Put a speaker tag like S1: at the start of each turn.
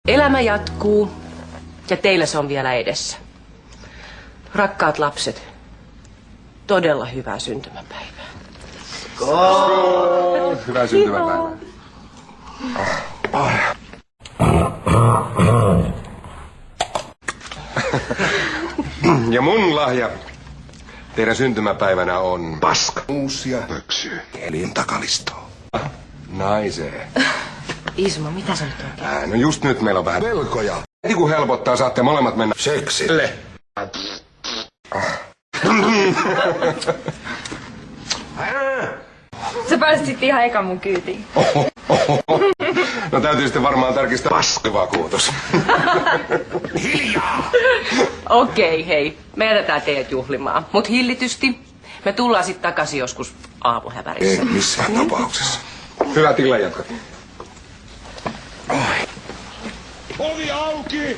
S1: Elämä jatkuu ja teillä se on vielä edessä. Rakkaat lapset, todella hyvää syntymäpäivää.
S2: Hyvää syntymäpäivää. Ja mun lahja teidän syntymäpäivänä on paska. Uusia pöksyä. Elin takalistoa. Naiseen.
S1: Ismo, mitä sä nyt oikein?
S2: No just nyt meillä on vähän velkoja. Heti kun helpottaa, saatte molemmat mennä seksille.
S3: Sä pääsit sitten ihan eka mun kyytiin.
S2: No täytyy sitten varmaan tarkistaa paskivakuutus. Hiljaa!
S1: Okei, hei. Me jätetään teidät juhlimaan. Mut hillitysti. Me tullaan sitten takaisin joskus aamuhävärissä.
S2: Ei missään tapauksessa. Hyvät illanjatkot.
S4: Ovi auki!